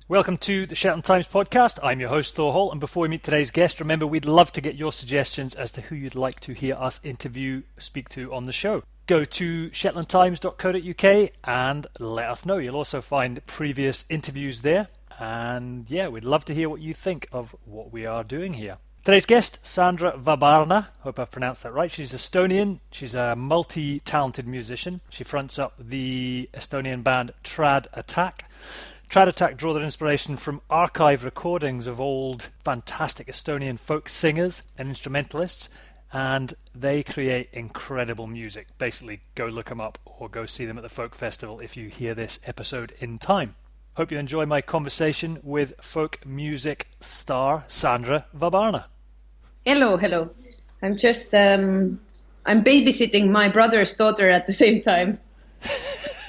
Welcome to the Shetland Times podcast. I'm your host, Thor Holt, and before we meet today's guest, remember we'd love to get your suggestions as to who you'd like to hear us speak to on the show. Go to shetlandtimes.co.uk and let us know. You'll also find previous interviews there, and we'd love to hear what you think of what we are doing here. Today's guest, Sandra Vabarna, hope I've pronounced that right. She's Estonian. She's a multi-talented musician. She fronts up the Estonian band Trad.Attack. Trad.Attack draw their inspiration from archive recordings of old, fantastic Estonian folk singers and instrumentalists, and they create incredible music. Basically, go look them up or go see them at the folk festival if you hear this episode in time. Hope you enjoy my conversation with folk music star Sandra Vabarna. Hello. I'm just, I'm babysitting my brother's daughter at the same time.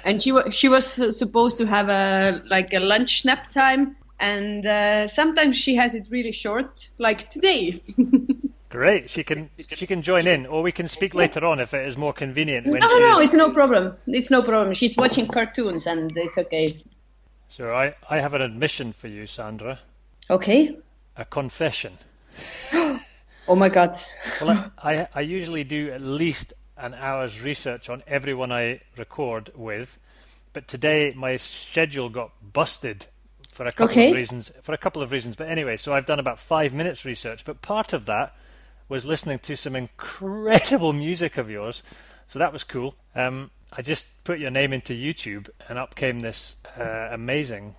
And she was supposed to have a lunch nap time, and sometimes she has it really short, like today. Great, she can join in, or we can speak later on if it is more convenient. No, it's no problem. It's no problem. She's watching cartoons, and it's okay. So I have an admission for you, Sandra. Okay. A confession. Oh my God. Well, I usually do at least an hour's research on everyone I record with, but today my schedule got busted for a couple of reasons. But anyway, so I've done about 5 minutes research, but part of that was listening to some incredible music of yours, so that was cool. I just put your name into YouTube and up came this amazing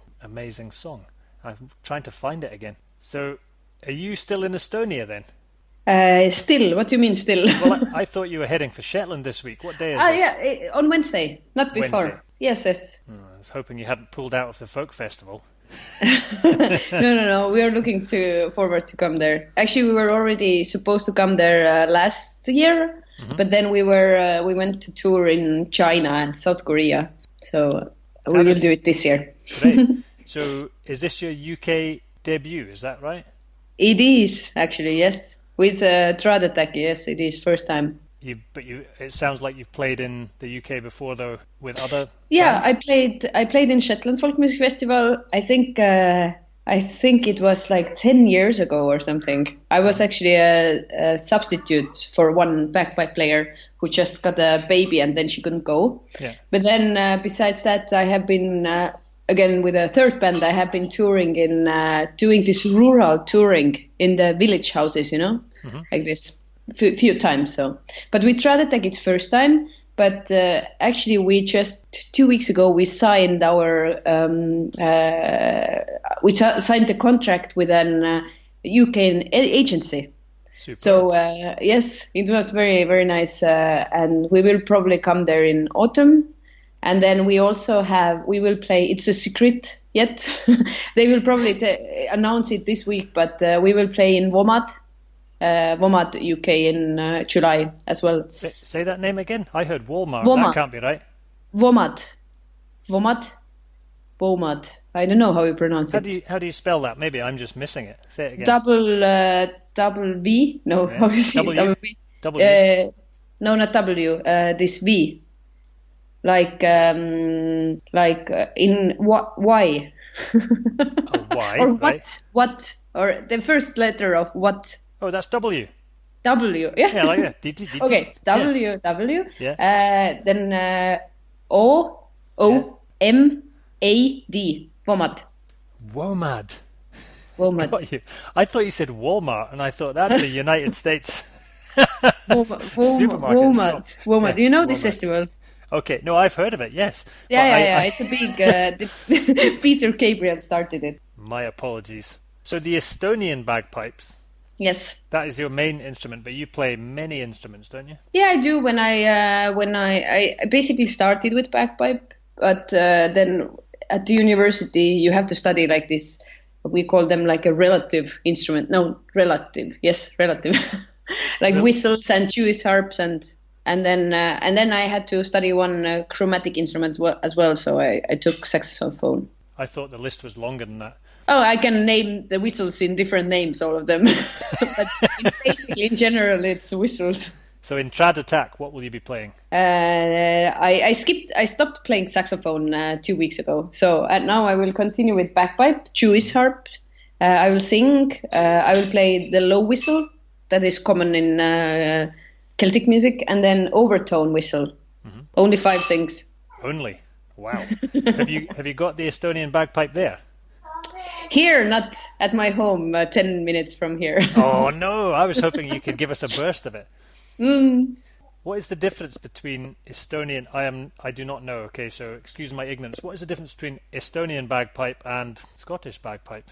song. I'm trying to find it again. So are you still in Estonia then? Still? What do you mean still? Well, I thought you were heading for Shetland this week. What day is this? Yeah, on Wednesday, not before. Wednesday. Yes. I was hoping you hadn't pulled out of the folk festival. No. We are looking forward to come there. Actually, we were already supposed to come there last year, but then we went to tour in China and South Korea. So we will do it this year. Great. So is this your UK debut? Is that right? It is actually, yes. With Trad.Attack, yes, it is first time. It sounds like you've played in the UK before, though, with other. Yeah, bands? I played in Shetland Folk Music Festival. I think it was like 10 years ago or something. I was actually a substitute for one bagpipe player who just got a baby and then she couldn't go. Yeah. But then besides that, I have been again with a third band. I have been touring doing this rural touring in the village houses, like this. Few times. So, but with Trad.Attack it's first time. But actually, we just 2 weeks ago we signed signed the contract with an UK agency. Super. So yes, it was very very nice, and we will probably come there in autumn. And then we will play. It's a secret yet. They will probably announce it this week, but we will play in Womad, UK in July as well. Say that name again. I heard Walmart. Womad. That can't be right. Womad. I don't know how you pronounce it. How do you spell that? Maybe I'm just missing it. Say it again. Double V. No, yeah. how is it? W. W. No, not W. This V. Like in what? Why? Why? Or right? What? Or the first letter of what? Oh, that's W. W. Yeah. Yeah, like that. Okay. W. Yeah. W. Yeah. Then O-M-A-D. Womad. Got you. I thought you said Walmart, and I thought that's a United States supermarket. Womad. Yeah, Do you know Womad. this festival? Okay. No, I've heard of it. Yes. Yeah. It's a big. Peter Gabriel started it. My apologies. So the Estonian bagpipes. Yes. That is your main instrument, but you play many instruments, don't you? Yeah, I do. When I basically started with bagpipe, but then at the university you have to study like this. We call them like a relative instrument. No, relative. Yes, relative. Like whistles and Jewish harps and then I had to study one chromatic instrument as well. So I took saxophone. I thought the list was longer than that. Oh, I can name the whistles in different names, all of them. But basically, in general, it's whistles. So in Trad.Attack, what will you be playing? I stopped playing saxophone 2 weeks ago. So now I will continue with bagpipe, Jewish harp. I will sing. I will play the low whistle that is common in Celtic music, and then overtone whistle. Mm-hmm. Only 5 things. Only? Wow. Have you got the Estonian bagpipe there? Here, not at my home, 10 minutes from here. Oh no, I was hoping you could give us a burst of it. What is the difference between Estonian, I do not know, okay, so excuse my ignorance. What is the difference between Estonian bagpipe and Scottish bagpipe?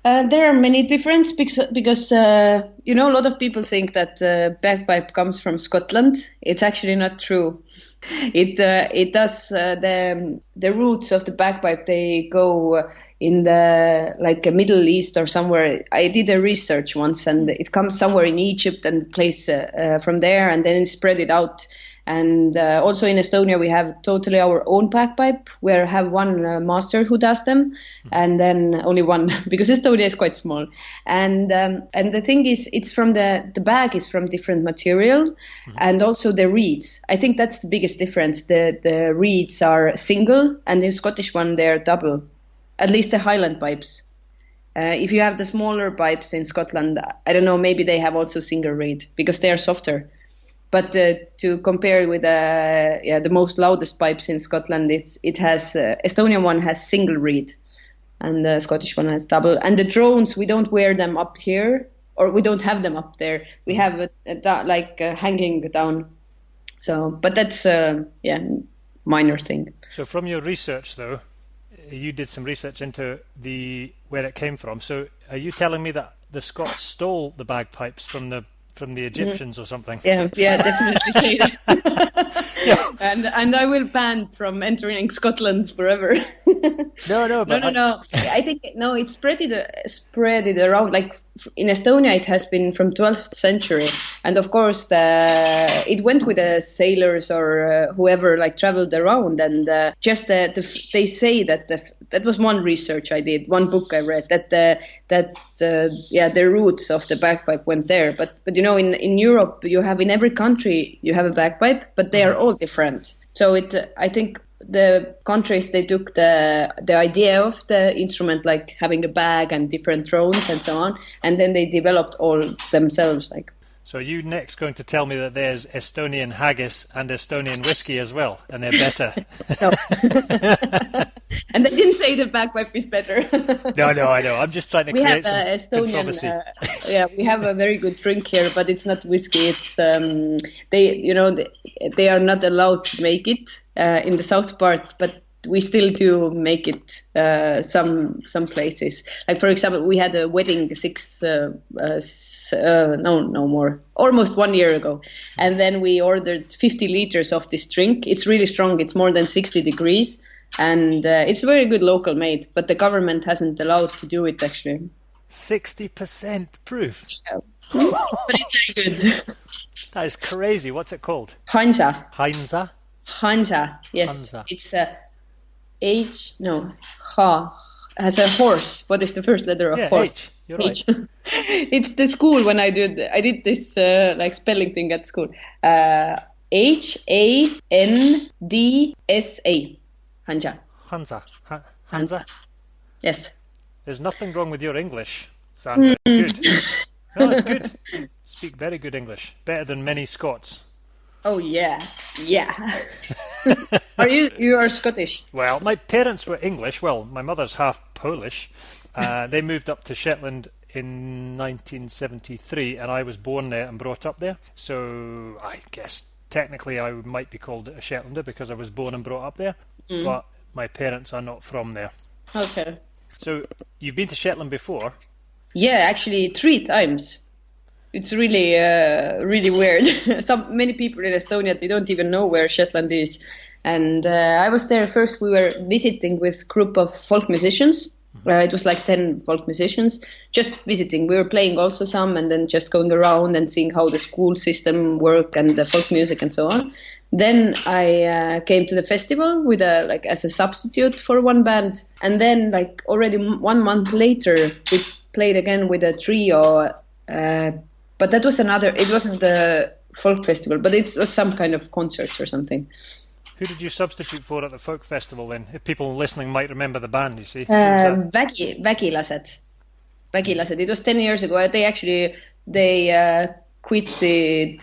There are many differences because a lot of people think that bagpipe comes from Scotland. It's actually not true. It does. The roots of the bagpipe, they go in the Middle East or somewhere. I did a research once, and it comes somewhere in Egypt and plays from there, and then spread it out. And also in Estonia, we have totally our own bagpipe. We have one master who does them, and then only one because Estonia is quite small. And the thing is, it's from the bag is from different material, and also the reeds. I think that's the biggest difference. The reeds are single, and in Scottish one they're double. At least the Highland pipes. If you have the smaller pipes in Scotland, I don't know. Maybe they have also single reed because they are softer. But to compare with the most loudest pipes in Scotland, it has Estonian one has single reed, and the Scottish one has double. And the drones, we don't wear them up here, or we don't have them up there. We have hanging down. So, but that's minor thing. So from your research, though, you did some research into where it came from. So are you telling me that the Scots stole the bagpipes from the Egyptians or something? Yeah, definitely say that. Yeah. And I will ban from entering Scotland forever. No. I think it's spread it around. Like in Estonia, it has been from 12th century, and of course it went with the sailors or whoever traveled around, and they say that that was one research I did, one book I read that the roots of the bagpipe went there, but in Europe you have in every country you have a bagpipe, but they are all different. So I think the countries, they took the idea of the instrument, like having a bag and different drones and so on, and then they developed all themselves. So are you next going to tell me that there's Estonian haggis and Estonian whiskey as well, and they're better? No. And they didn't say the bagpipe is better. No, I know. I'm just trying to create some controversy. We have a very good drink here, but it's not whiskey. It's they are not allowed to make it in the south part, but we still do make it some places. Like for example, we had a wedding almost 1 year ago, and then we ordered 50 liters of this drink. It's really strong. It's more than 60 degrees, and it's very good local made. But the government hasn't allowed to do it actually. 60% proof. Yeah. But it's very good. That is crazy. What's it called? Hansa. Yes, Hansa. It's H has a horse. What is the first letter of horse? H. You're right. It's the school when I did this spelling thing at school. Handsa. Hansa. Yes. There's nothing wrong with your English, Sandra. It's good. No, it's good. You speak very good English, better than many Scots. Oh yeah. You are Scottish? Well, my parents were English. Well, my mother's half Polish. They moved up to Shetland in 1973, and I was born there and brought up there. So I guess technically I might be called a Shetlander because I was born and brought up there. But my parents are not from there. Okay. So you've been to Shetland before? Yeah, actually 3 times. It's really, really weird. Many people in Estonia, they don't even know where Shetland is. And I was there first. We were visiting with a group of folk musicians. It was like 10 folk musicians, just visiting. We were playing also some, and then just going around and seeing how the school system worked and the folk music and so on. Then I came to the festival with as a substitute for one band. And then already 1 month later, we played again with a trio. But that was it wasn't the folk festival, but it was some kind of concerts or something. Who did you substitute for at the folk festival then? If people listening might remember the band, you see. Vägilased. It was 10 years ago. They quitted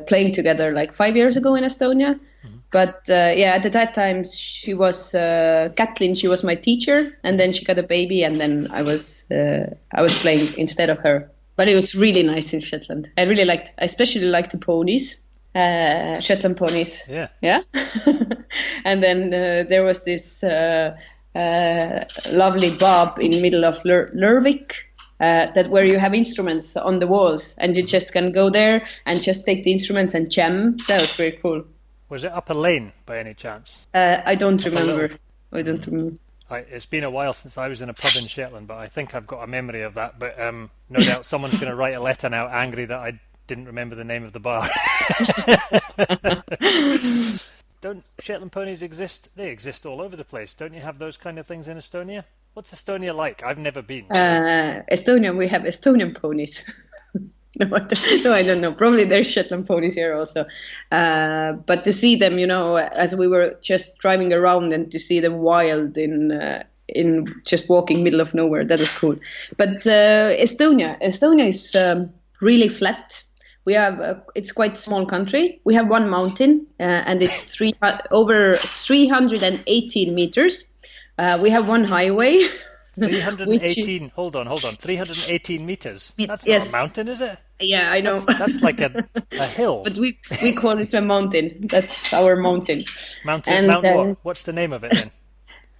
playing together like 5 years ago in Estonia. Mm-hmm. But at that time she was Katlin. She was my teacher, and then she got a baby, and then I was playing instead of her. But it was really nice in Shetland. I especially liked the ponies, Shetland ponies. Yeah. Yeah. And then there was this lovely pub in middle of Lervik, that where you have instruments on the walls, and you just can go there and just take the instruments and jam. That was very cool. Was it up a lane by any chance? I don't remember. It's been a while since I was in a pub in Shetland, but I think I've got a memory of that. But no doubt someone's going to write a letter now angry that I didn't remember the name of the bar. Don't Shetland ponies exist? They exist all over the place. Don't you have those kind of things in Estonia? What's Estonia like? I've never been. Estonia, we have Estonian ponies. No, I don't know. Probably there's Shetland ponies here also. But to see them, as we were just driving around and to see them wild in just walking middle of nowhere, that was cool. But Estonia is really flat. We have it's quite small country. We have one mountain, and it's over 318 meters. We have one highway. 318. Hold on. 318 meters. That's yes. Not a mountain, is it? Yeah, I know. That's like a hill. But we call it a mountain. That's our mountain. Mount what? What's the name of it then?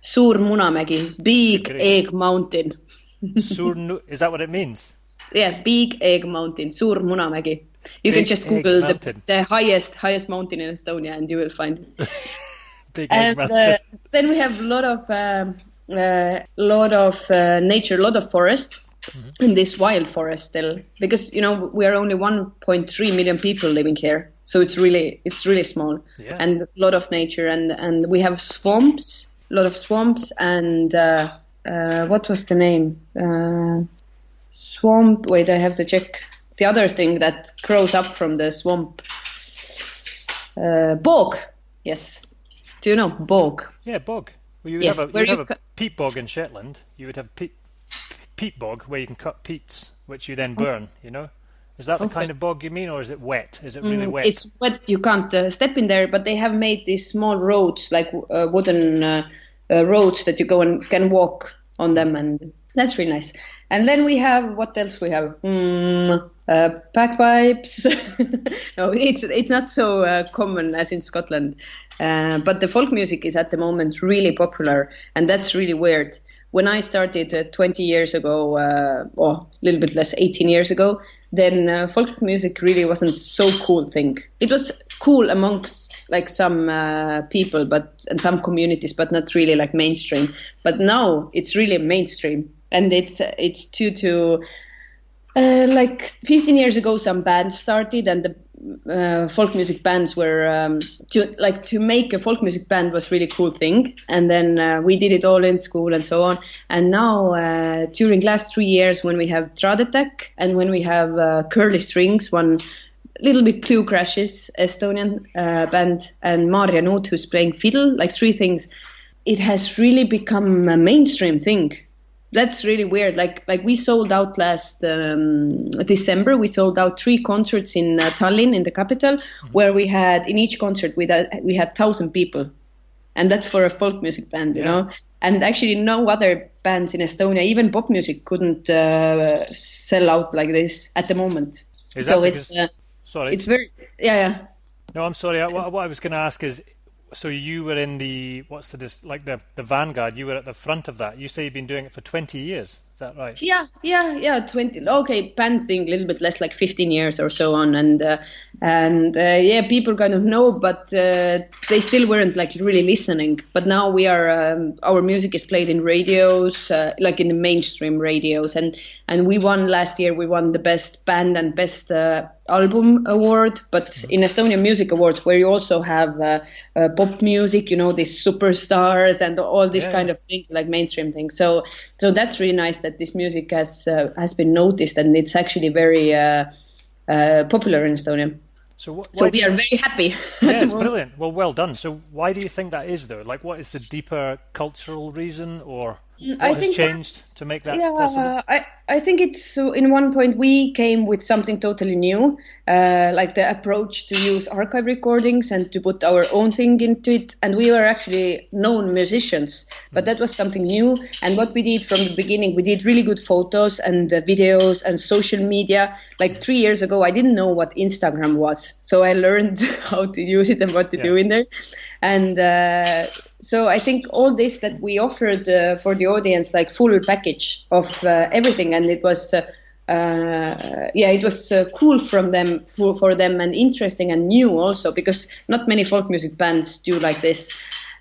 Suur Munamägi, Big Egg Mountain. Is that what it means? Yeah, Big Egg Mountain, Suur Munamägi. You can just Google the highest mountain in Estonia, and you will find it. Big Egg Mountain. Then we have a lot of nature, a lot of forest. Mm-hmm. In this wild forest still, because we are only 1.3 million people living here, so it's really small. Yeah. And a lot of nature, and we have swamps, a lot of swamps, and what was the name? Swamp. Wait, I have to check. The other thing that grows up from the swamp. Bog. Yes. Do you know bog? Yeah, bog. Well, you would have a peat bog in Shetland. You would have peat bog where you can cut peats, which you then burn. Is that the kind of bog you mean, or is it wet? Is it really wet? It's wet. You can't step in there, but they have made these small roads, like wooden roads that you go and can walk on them, and that's really nice. And then we have, what else we have? Bagpipes. No, it's not so common as in Scotland, but the folk music is at the moment really popular, and that's really weird. When I started 20 years ago, or a little bit less, 18 years ago, then folk music really wasn't so cool thing. It was cool amongst like some people, and some communities, but not really like mainstream. But now it's really mainstream, and it's due to like 15 years ago some bands started, and the folk music bands were to make a folk music band was really cool thing, and then we did it all in school and so on. And now during last 3 years, when we have Trad.Attack and when we have Curly Strings, one little bit Blue Crashes Estonian band, and Maarja Nuut who's playing fiddle, like three things, it has really become a mainstream thing. That's really weird. Like we sold out last December. We sold out 3 concerts in Tallinn, in the capital, where we had in each concert we had 1,000 people, and that's for a folk music band, you know. And actually, no other bands in Estonia, even pop music, couldn't sell out like this at the moment. Is that because, sorry? It's very No, I'm sorry. What I was going to ask is, so you were in the the vanguard. You were at the front of that. You say you've been doing it for 20 years. Is that right? Yeah, 20. Okay, band thing, a little bit less, like 15 years or so on, and people kind of know, but they still weren't like really listening. But now we are. Our music is played in radios, like in the mainstream radios, and we won last year. We won the best band and best album award, but in Estonian Music Awards, where you also have pop music, these superstars and all these kind of things, like mainstream things. So that's really nice that this music has been noticed, and it's actually very popular in Estonia. So we are very happy Yeah, at the it's moment. brilliant. Well, well done. So why do you think that is, though? Like, what is the deeper cultural reason, or I what has think changed to make that possible? Yeah, I think it's so in one point we came with something totally new, like the approach to use archive recordings and to put our own thing into it. And we were actually known musicians, but that was something new. And what we did from the beginning, we did really good photos and videos and social media. Like 3 years ago, I didn't know what Instagram was, so I learned how to use it and what to do in there. And so I think all this that we offered for the audience, like full package of everything, and it was cool from them for them and interesting and new also, because not many folk music bands do like this.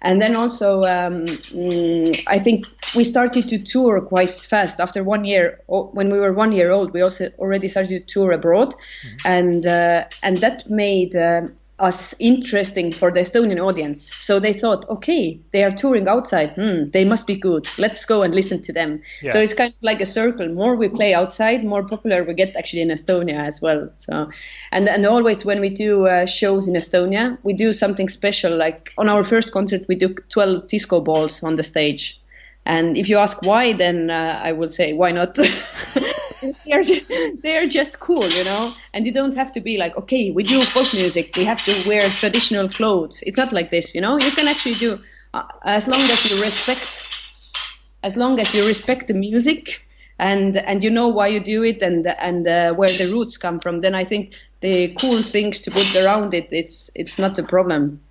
And then also, I think we started to tour quite fast. After 1 year, when we were 1 year old, we also already started to tour abroad, and that made us interesting for the Estonian audience. So they thought, okay, they are touring outside. They must be good. Let's go and listen to them. Yeah. So it's kind of like a circle. More we play outside, more popular we get actually in Estonia as well. So, and always when we do shows in Estonia, we do something special. Like on our first concert, we took 12 disco balls on the stage. And if you ask why, then I will say, why not? they are just cool, you know, and you don't have to be like, okay, we do folk music, we have to wear traditional clothes. It's not like this, you know. You can actually do as long as you respect the music and you know why you do it and where the roots come from. Then I think the cool things to put around it, it's not a problem.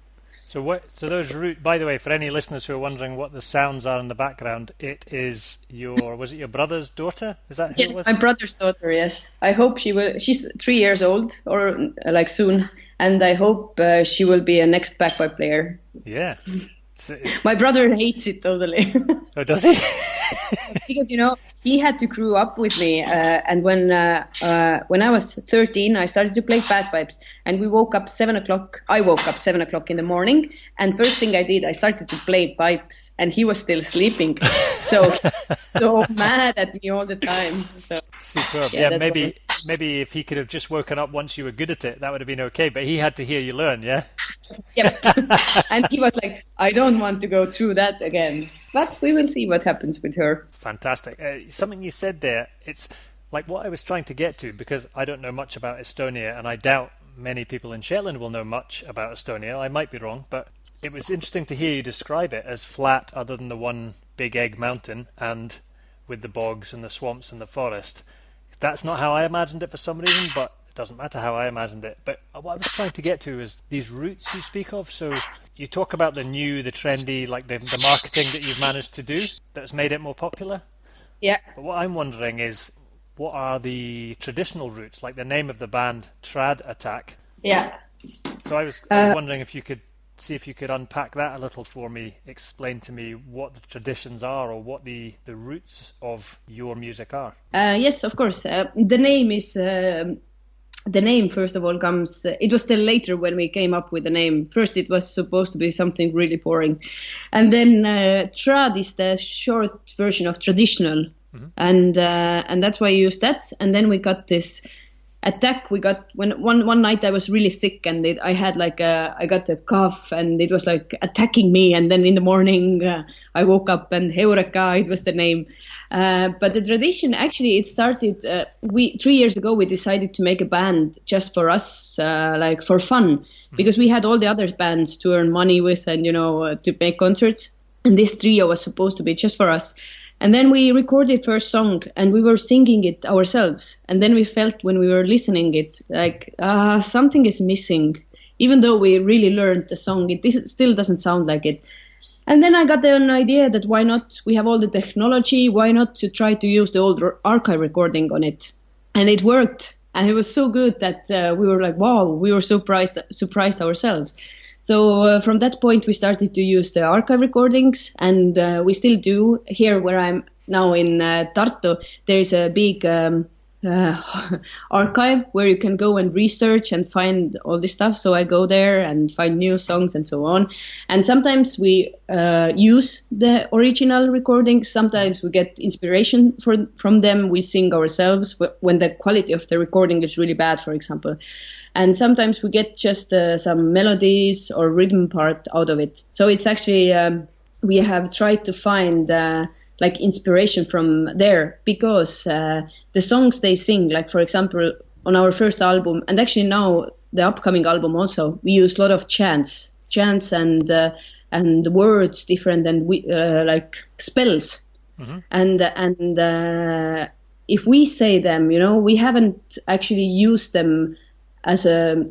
So those root. By the way, for any listeners who are wondering what the sounds are in the background, it is was it your brother's daughter? Is that who it was? Yes, my brother's daughter. Yes, I hope she will. She's 3 years old, or like soon, and I hope she will be a next bagpipe player. Yeah. My brother hates it totally. Oh, does he? Because he had to grow up with me, and when I was 13, I started to play bagpipes, and we woke up 7 o'clock. I woke up 7 o'clock in the morning, and first thing I did, I started to play pipes, and he was still sleeping, so mad at me all the time. So superb. Yeah, maybe if he could have just woken up once you were good at it, that would have been okay. But he had to hear you learn, yeah. Yep. And he was like, I don't want to go through that again. But we will see what happens with her. Fantastic. Something you said there, it's like what I was trying to get to, because I don't know much about Estonia, and I doubt many people in Shetland will know much about Estonia. I might be wrong, but it was interesting to hear you describe it as flat other than the one big egg mountain and with the bogs and the swamps and the forest. That's not how I imagined it for some reason, but it doesn't matter how I imagined it. But what I was trying to get to is these roots you speak of. So you talk about the new, the trendy, like the marketing that you've managed to do that's made it more popular. Yeah. But what I'm wondering is, what are the traditional roots, like the name of the band, Trad.Attack? Yeah. So I was wondering if you could see if you could unpack that a little for me, explain to me what the traditions are or what the roots of your music are. Yes, of course. The name, first of all, comes... it was still later when we came up with the name. First, it was supposed to be something really boring. And then trad is the short version of traditional. Mm-hmm. And that's why I used that. And then we got this attack. We got... when one night I was really sick and I got a cough and it was like attacking me. And then in the morning I woke up and Heureka, it was the name. But the tradition, actually, it started, 3 years ago, we decided to make a band just for us, like for fun, because we had all the other bands to earn money with and, to make concerts. And this trio was supposed to be just for us. And then we recorded first song and we were singing it ourselves. And then we felt when we were listening it, like, something is missing. Even though we really learned the song, it still doesn't sound like it. And then I got an idea that why not, we have all the technology, why not to try to use the old archive recording on it. And it worked. And it was so good that we were like, wow, we were surprised ourselves. So from that point, we started to use the archive recordings. And we still do. Here where I'm now in Tartu, there is a big archive where you can go and research and find all this stuff. So I go there and find new songs and so on. And sometimes we use the original recordings. Sometimes we get inspiration from them. We sing ourselves when the quality of the recording is really bad, for example. and sometimes we get just some melodies or rhythm part out of it. So it's actually we have tried to find like inspiration from there, because the songs they sing, like for example on our first album, and actually now the upcoming album also, we use a lot of chants and words different than we like spells. Mm-hmm. And if we say them, we haven't actually used them as a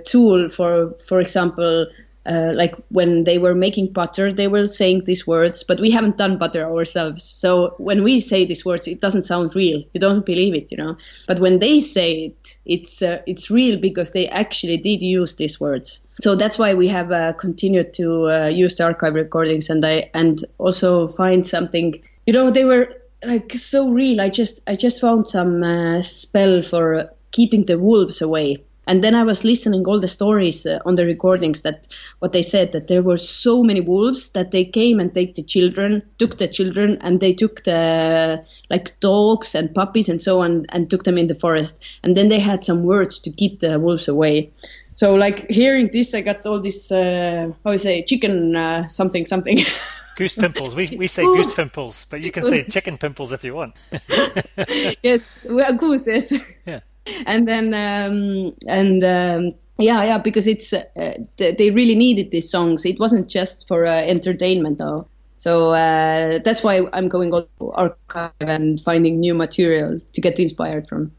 tool for example, like when they were making butter, they were saying these words, but we haven't done butter ourselves. So when we say these words, it doesn't sound real. You don't believe it, But when they say it, it's real, because they actually did use these words. So that's why we have continued to use the archive recordings, and also find something. They were like so real. I just found some spell for keeping the wolves away. And then I was listening all the stories on the recordings, that what they said, that there were so many wolves that they came and took the children, and they took the like dogs and puppies and so on, and took them in the forest. And then they had some words to keep the wolves away. So like hearing this, I got all this, chicken something. Goose pimples. We say goose pimples, but you can say chicken pimples if you want. Yes, we are gooses. Yeah. And then because it's they really needed these songs. It wasn't just for entertainment though. So that's why I'm going on archive and finding new material to get inspired from.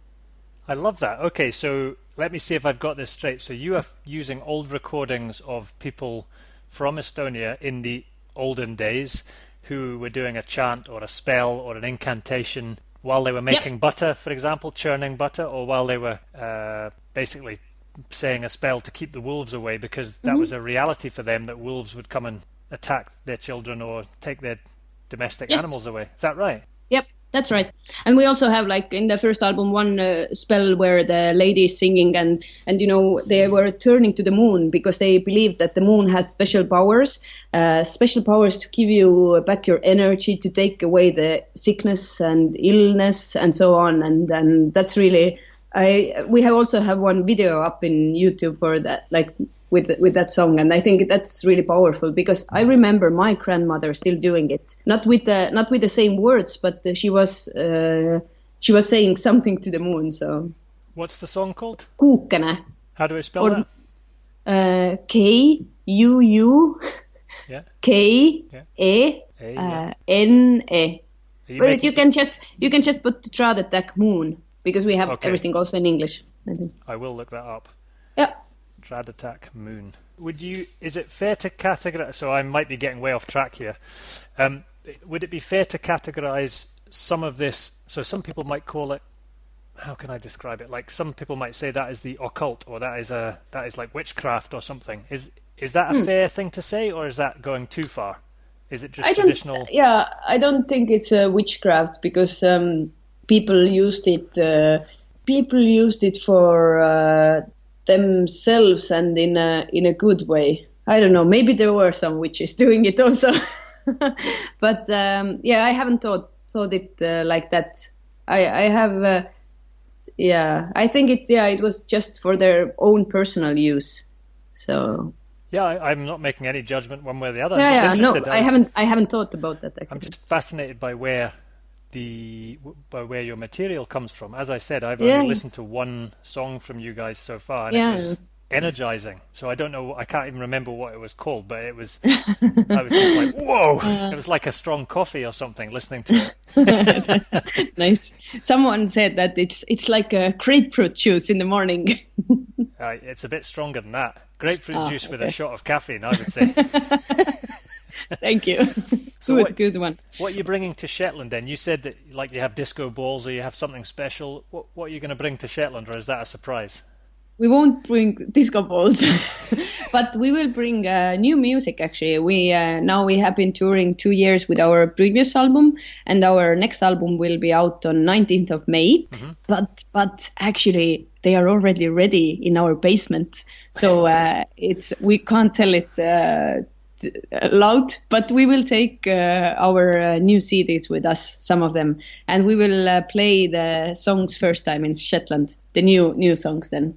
I love that. Okay, so let me see if I've got this straight. So you are using old recordings of people from Estonia in the olden days who were doing a chant or a spell or an incantation while they were making butter, for example, churning butter, or while they were basically saying a spell to keep the wolves away, because that was a reality for them, that wolves would come and attack their children or take their domestic animals away. Is that right? Yep, that's right. And we also have, like in the first album, one spell where the lady is singing and they were turning to the moon because they believed that the moon has special powers to give you back your energy, to take away the sickness and illness and so on. And that's really, we have also have one video up in YouTube for that, like with that song, and I think that's really powerful, because I remember my grandmother still doing it, not with the same words, but she was saying something to the moon. So what's the song called? Kuukene. How do I spell that? K-U-U K-E N-E. But you can just put the Trad.Attack moon, because we have everything also in English, I think. I will look that up. Yeah. Trad.Attack moon. Is it fair to categorize, so I might be getting way off track here, would it be fair to categorize some of this, so some people might call it, how can I describe it, like some people might say that is the occult, or that is like witchcraft or something. Is that a fair thing to say, or is that going too far? Is it just traditional? Yeah, I don't think it's witchcraft, because people used it for themselves, and in a good way. I don't know, maybe there were some witches doing it also. But I haven't thought it like that. I have I think it was just for their own personal use. So I'm not making any judgment one way or the other. I haven't thought about that, actually. I'm just fascinated by where your material comes from. As I said, I've only listened to one song from you guys so far, and it was energizing. So I don't know, I can't even remember what it was called, but it was, I was just like, whoa! It was like a strong coffee or something, listening to it. Nice. Someone said that it's like a grapefruit juice in the morning. It's a bit stronger than that. Grapefruit juice with a shot of caffeine, I would say. Thank you. So good one. What are you bringing to Shetland then? You said that like you have disco balls or you have something special. What are you going to bring to Shetland, or is that a surprise? We won't bring disco balls, but we will bring new music. Actually, we have been touring 2 years with our previous album, and our next album will be out on 19th of May. Mm-hmm. But actually, they are already ready in our basement, so we can't tell it loud, but we will take our new CDs with us, some of them, and we will play the songs first time in Shetland, the new songs then.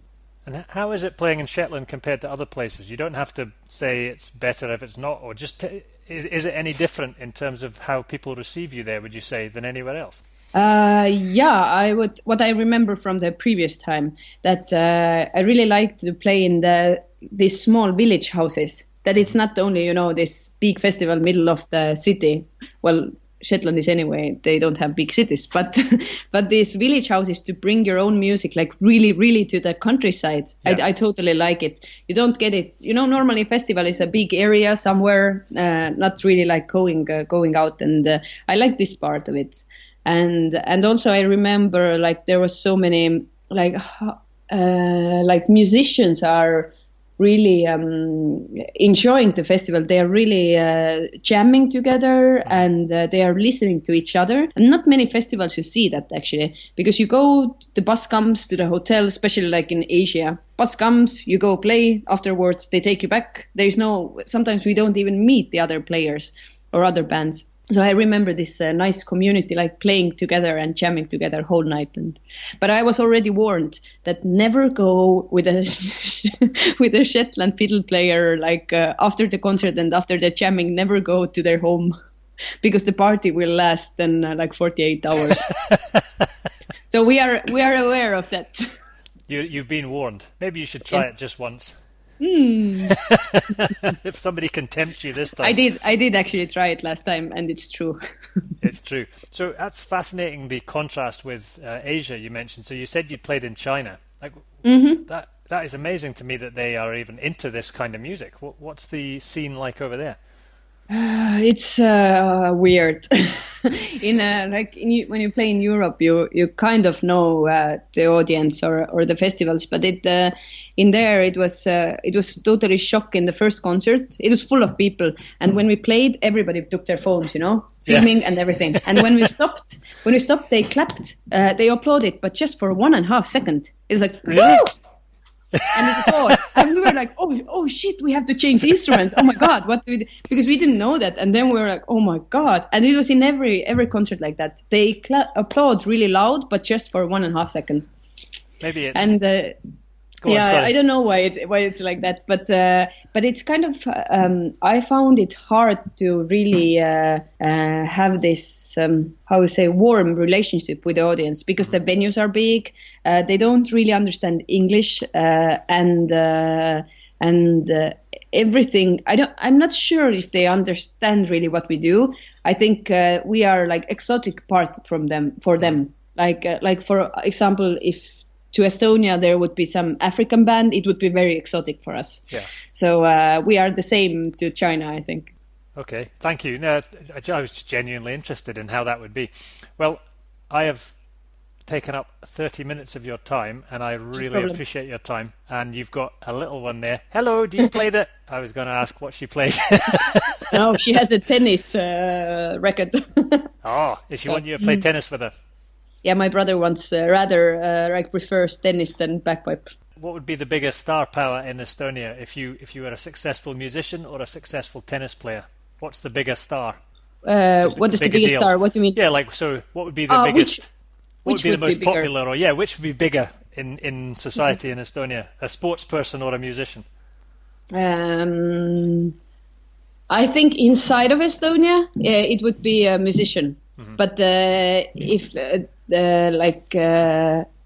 And how is it playing in Shetland compared to other places? You don't have to say it's better if it's not, or just is it any different in terms of how people receive you there, would you say, than anywhere else? Yeah, I would. What I remember from the previous time that I really liked to play in these small village houses. That it's not only this big festival middle of the city. Well, Shetland is anyway. They don't have big cities, but these village houses to bring your own music like really, really to the countryside. Yeah. I totally like it. You don't get it. Normally festival is a big area somewhere, not really like going out. And I like this part of it. And also I remember like there was so many like musicians are really enjoying the festival. They are really jamming together and they are listening to each other. And not many festivals you see that actually, because the bus comes to the hotel, especially like in Asia. Bus comes, you go play, afterwards they take you back. Sometimes we don't even meet the other players or other bands. So I remember this nice community, like playing together and jamming together whole night. But I was already warned that never go with a Shetland fiddle player, like after the concert and after the jamming, never go to their home because the party will last then like 48 hours. So we are aware of that. You've been warned. Maybe you should try it just once. If somebody can tempt you this time. I did actually try it last time, and it's true. It's true. So that's fascinating, the contrast with Asia you mentioned. So you said you played in China. Like that is amazing to me that they are even into this kind of music. What's the scene like over there? It's weird. When you play in Europe, you kind of know the audience or the festivals, but in there it was totally shocking. The first concert, it was full of people, and when we played, everybody took their phones, filming and everything. And when we stopped, they clapped, they applauded, but just for 1.5 seconds. It was like, really? Woo! And it was all, and we were like, oh shit, we have to change instruments. Oh my god, what do we do? Because we didn't know that, and then we were like, oh my god. And it was in every concert like that. They applaud really loud, but just for 1.5 seconds. Maybe it's and I don't know why it's like that, but it's kind of I found it hard to really have this warm relationship with the audience because the venues are big, they don't really understand English, and everything. I'm not sure if they understand really what we do. I think we are like exotic part for them. Like for example, if to Estonia there would be some African band, it would be very exotic for us. Yeah. So we are the same to China, I think. Okay, thank you. No, I was genuinely interested in how that would be. Well, I have taken up 30 minutes of your time, and I really appreciate your time. And you've got a little one there. Hello, do you play that? I was going to ask what she plays. No, she has a tennis racket. Oh, does she want you to play tennis with her? Yeah, my brother wants prefers tennis than bagpipe. What would be the biggest star power in Estonia if you were a successful musician or a successful tennis player? What's the biggest star? What is the biggest star? What do you mean? Yeah, so what would be the biggest? What would be the most popular? Or which would be bigger in society in Estonia? A sports person or a musician? I think inside of Estonia, it would be a musician. Mm-hmm. But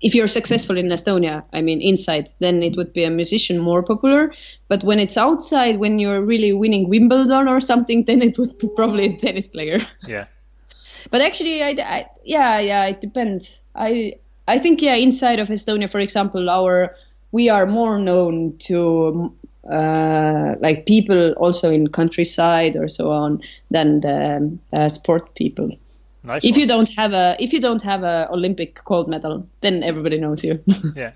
if you're successful in Estonia, I mean inside, then it would be a musician more popular. But when it's outside, when you're really winning Wimbledon or something, then it would be probably a tennis player. Yeah. But actually, it depends. I think inside of Estonia, for example, we are more known to people also in countryside or so on than the sport people. Nice. If you don't have a Olympic gold medal, then everybody knows you. Yeah.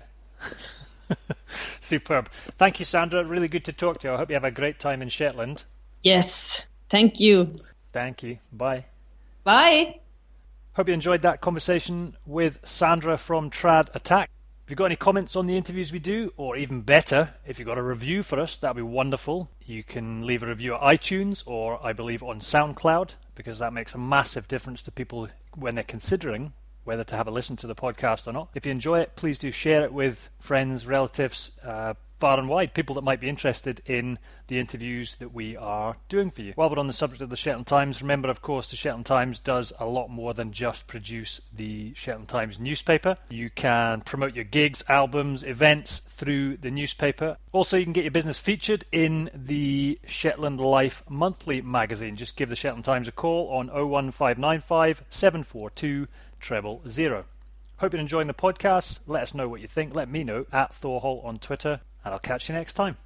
Superb. Thank you, Sandra. Really good to talk to you. I hope you have a great time in Shetland. Yes. Thank you. Thank you. Bye. Bye. Hope you enjoyed that conversation with Sandra from Trad.Attack. If you've got any comments on the interviews we do, or even better, if you've got a review for us, that'd be wonderful. You can leave a review at iTunes or I believe on SoundCloud, because that makes a massive difference to people when they're considering whether to have a listen to the podcast or not. If you enjoy it, please do share it with friends, relatives, far and wide, people that might be interested in the interviews that we are doing for you. While we're on the subject of the Shetland Times, remember, of course, the Shetland Times does a lot more than just produce the Shetland Times newspaper. You can promote your gigs, albums, events through the newspaper. Also, you can get your business featured in the Shetland Life monthly magazine. Just give the Shetland Times a call on 01595 742 000. Hope you're enjoying the podcast. Let us know what you think. Let me know at Thor Holt on Twitter, and I'll catch you next time.